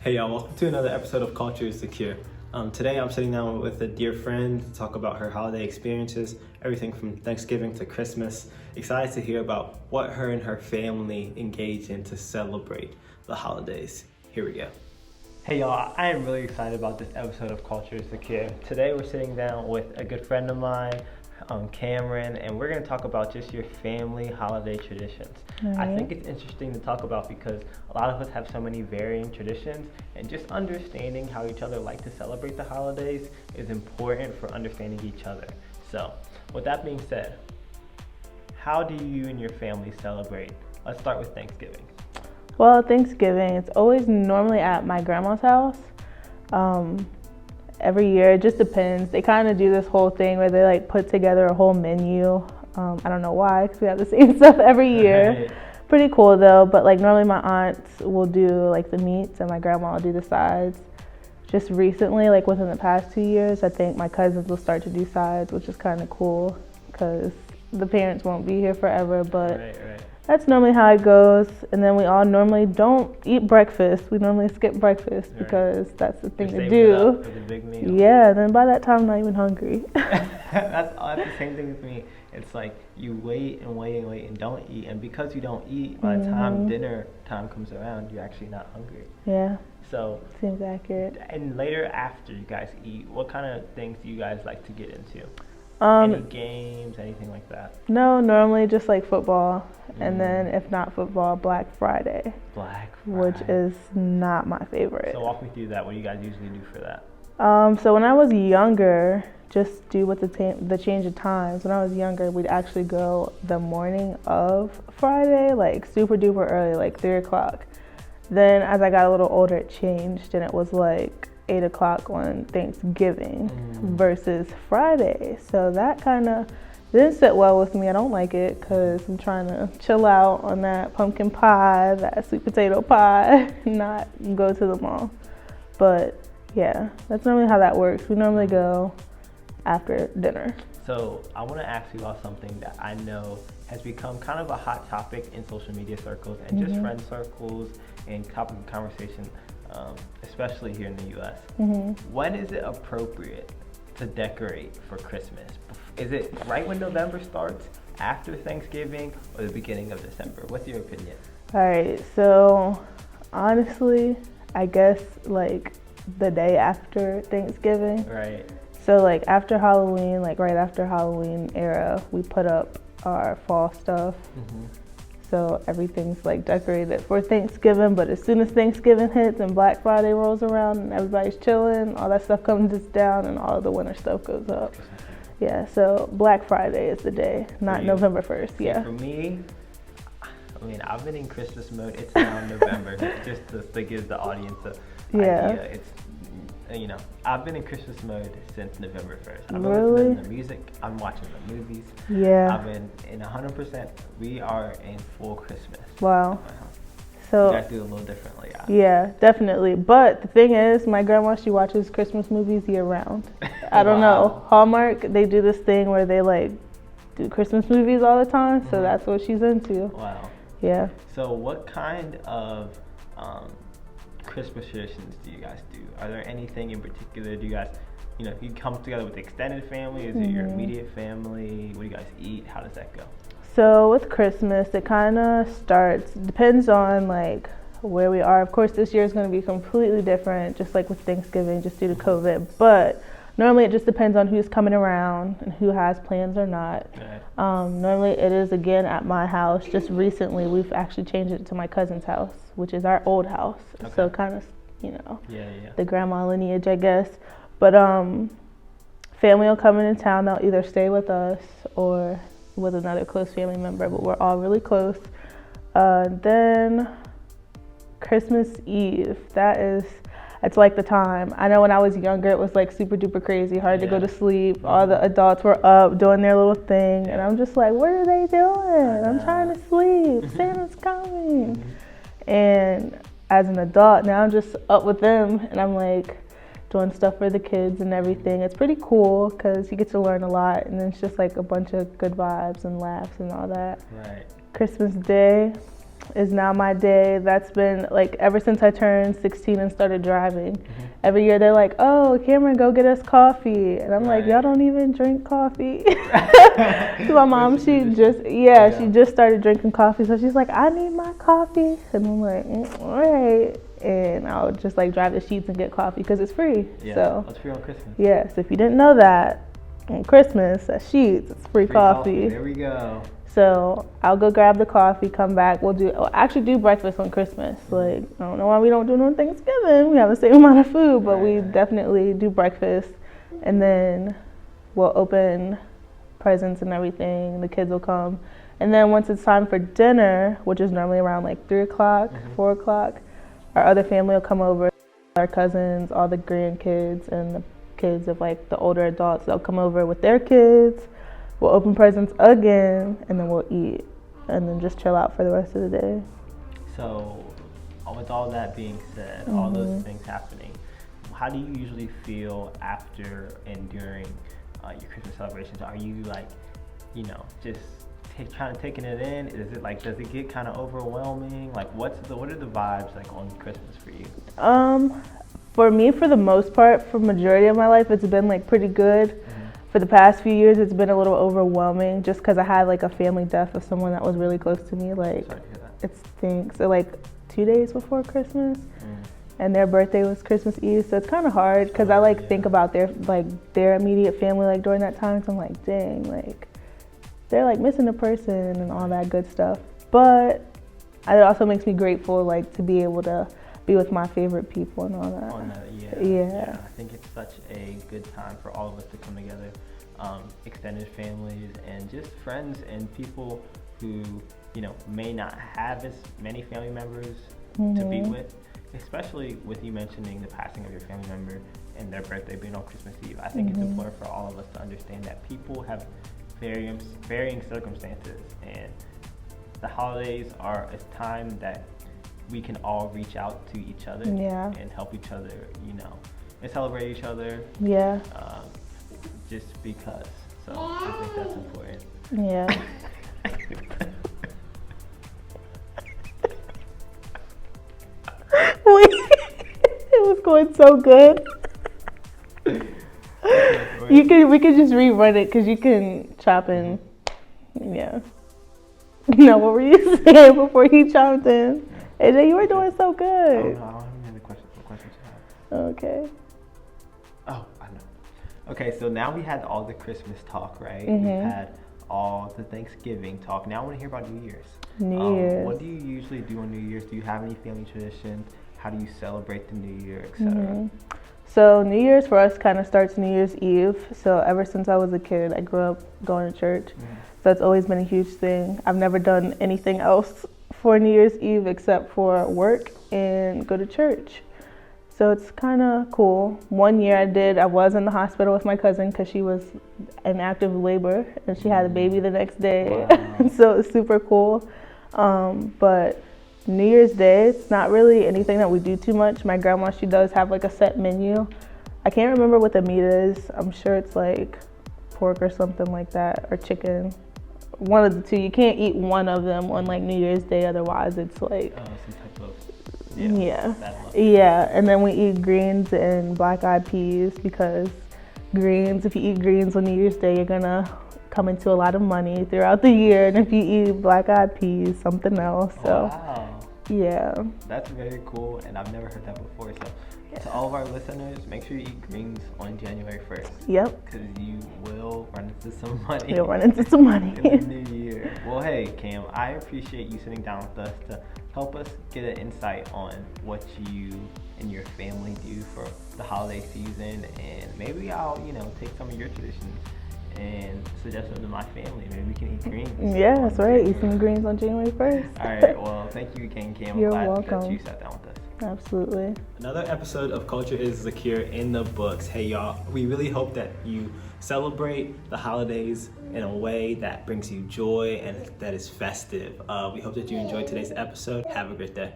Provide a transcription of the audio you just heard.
Hey y'all, welcome to another episode of Culture is the Cure. Today I'm sitting down with a dear friend to talk about her holiday experiences, everything from Thanksgiving to Christmas. Excited to hear about what her and her family engage in to celebrate the holidays. Here we go. Hey y'all, I am really excited about this episode of Culture is the Cure. Today we're sitting down with a good friend of mine, Cameron, and we're going to talk about just your family holiday traditions. Right. I think it's interesting to talk about because a lot of us have so many varying traditions, and just understanding how each other like to celebrate the holidays is important for understanding each other. So, with that being said, how do you and your family celebrate? Let's start with Thanksgiving. Well, Thanksgiving, it's always normally at my grandma's house. Every year, it just depends. They kind of do this whole thing where they like put together a whole menu. I don't know why, because we have the same stuff every year. Right. Pretty cool though, but like normally my aunts will do like the meats and my grandma will do the sides. Just recently, like within the past 2 years, I think my cousins will start to do sides, which is kind of cool because the parents won't be here forever, but Right. that's normally how it goes. And then we all normally don't eat breakfast. We normally skip breakfast Right. because that's the thing You're to saving it up do. for the big meal. Yeah, then by that time I'm not even hungry. that's the same thing with me. It's like you wait and don't eat, and because you don't eat, by the time dinner time comes around, you're actually not hungry. Yeah, So, seems accurate. and later after you guys eat, what kind of things do you guys like to get into? Any games, anything like that? No, normally just like football, and then if not football, Black Friday, Black which Friday. is not my favorite. So walk me through that. What do you guys usually do for that? So when I was younger, just due with the change of times, when I was younger, we'd actually go the morning of Friday, like super duper early, like 3 o'clock. Then as I got a little older, it changed, and it was like 8 o'clock on Thanksgiving versus Friday. So that kind of didn't sit well with me. I don't like it because I'm trying to chill out on that pumpkin pie, that sweet potato pie, not go to the mall. But yeah, that's normally how that works. We normally go after dinner. So I want to ask you about something that I know has become kind of a hot topic in social media circles and just friend circles and topic of conversation, especially here in the US. When is it appropriate to decorate for Christmas? Is it right when November starts, after Thanksgiving, or the beginning of December? What's your opinion? All right, so honestly, I guess like the day after Thanksgiving. Right. So like after Halloween, like right after Halloween era, we put up our fall stuff. So everything's like decorated for Thanksgiving, but as soon as Thanksgiving hits and Black Friday rolls around and everybody's chilling, all that stuff comes down and all the winter stuff goes up. Yeah, so Black Friday is the day, not November 1st. See, Yeah. for me, I mean, I've been in Christmas mode. It's now November, just to give the audience a idea. It's, I've been in Christmas mode since November 1st. I've been listening to the music. I'm watching the movies. Yeah. I've been in 100%. We are in full Christmas. Wow. You So guys do it a little differently. yeah, definitely. But the thing is, my grandma, she watches Christmas movies year round. I don't know. Hallmark, they do this thing where they like do Christmas movies all the time. So that's what she's into. Wow. Yeah. So what kind of Christmas traditions do you guys do? Are there anything in particular? Do you guys, you come together with the extended family? Is it your immediate family? What do you guys eat? How does that go? So with Christmas, it kind of depends on like where we are. Of course, this year is going to be completely different, just like with Thanksgiving, just due to COVID. But normally it just depends on who's coming around and who has plans or not. Right. Normally it is again at my house. Just recently, we've actually changed it to my cousin's house, which is our old house. Okay. So kind of, Yeah. the grandma lineage, I guess. But family will come into town. They'll either stay with us or with another close family member, but we're all really close. Then Christmas Eve, it's like the time. I know when I was younger, it was like super duper crazy, hard to go to sleep. All the adults were up doing their little thing, and I'm just like, what are they doing? I'm trying to sleep. Santa's coming. And as an adult, now I'm just up with them, and I'm like doing stuff for the kids and everything. It's pretty cool because you get to learn a lot, and it's just like a bunch of good vibes and laughs and all that. Right. Christmas Day, is now my day. That's been like ever since I turned 16 and started driving. Every year they're like, oh, Cameron, go get us coffee. And I'm like, y'all don't even drink coffee. So my mom, she just started drinking coffee. So she's like, I need my coffee. And I'm like, all right. And I'll just like drive the Sheetz and get coffee because it's free. Yeah, so it's free on Christmas. Yeah, so if you didn't know that, on Christmas at Sheetz, it's free coffee. There we go. So I'll go grab the coffee, come back. We'll actually do breakfast on Christmas. Like, I don't know why we don't do it on Thanksgiving. We have the same amount of food, but we definitely do breakfast. And then we'll open presents and everything. The kids will come. And then once it's time for dinner, which is normally around like 3 o'clock, 4 o'clock, our other family will come over. Our cousins, all the grandkids, and the kids of like the older adults, they'll come over with their kids. We'll open presents again, and then we'll eat, and then just chill out for the rest of the day. So, with all that being said, all those things happening, how do you usually feel after and during your Christmas celebrations? Are you like, just kind of taking it in? Is it like, does it get kind of overwhelming? Like, what are the vibes like on Christmas for you? For me, for the most part, for majority of my life, it's been like pretty good. For the past few years, it's been a little overwhelming just because I had like a family death of someone that was really close to me. Like, Sorry to hear that. it stinks. So like 2 days before Christmas, and their birthday was Christmas Eve, so it's kind of hard because I like think about their immediate family like during that time. So I'm like, dang, like they're like missing a person and all that good stuff. But it also makes me grateful like to be able to be with my favorite people and all that. Yeah. I think it's such a good time for all of us to come together, extended families and just friends and people who, may not have as many family members to be with, especially with you mentioning the passing of your family member and their birthday being on Christmas Eve. I think it's important for all of us to understand that people have varying circumstances, and the holidays are a time that we can all reach out to each other and help each other, and celebrate each other. Yeah. Just because. So I think that's important. Yeah. Wait, it was going so good. We could just rerun it because you can chop in. Yeah. No, what were you saying before you chopped in? AJ, you were doing so good. I don't have any questions. What questions you have? Okay. Oh, I know. Okay, so now we had all the Christmas talk, right? We had all the Thanksgiving talk. Now I want to hear about New Year's. New Year's. What do you usually do on New Year's? Do you have any family traditions? How do you celebrate the New Year, etc.? So New Year's for us kind of starts New Year's Eve. So ever since I was a kid, I grew up going to church. So it's always been a huge thing. I've never done anything else for New Year's Eve except for work and go to church. So it's kind of cool. One year I was in the hospital with my cousin because she was in active labor and she had a baby the next day. Wow. So it's super cool. But New Year's Day, it's not really anything that we do too much. My grandma, she does have like a set menu. I can't remember what the meat is. I'm sure it's like pork or something like that, or chicken. One of the two. You can't eat one of them on like New Year's Day, otherwise it's like some type of yeah. And then we eat greens and black-eyed peas because if you eat greens on New Year's Day, you're gonna come into a lot of money throughout the year. And if you eat black-eyed peas, something else. So yeah, that's very cool, and I've never heard that before. So to all of our listeners, make sure you eat greens on January 1st. Yep. Because you will run into some money. You'll run into some money. In the new year. Well, hey, Cam, I appreciate you sitting down with us to help us get an insight on what you and your family do for the holiday season. And maybe I'll, take some of your traditions and suggest them to my family. Maybe we can eat greens. Yeah, that's right. Eat some greens on January 1st. All right. Well, thank you again, Cam. You're I'm glad welcome. that you sat down with us. Absolutely. Another episode of Culture is Secure in the books. Hey y'all, we really hope that you celebrate the holidays in a way that brings you joy and that is festive. We hope that you enjoyed today's episode. Have a great day.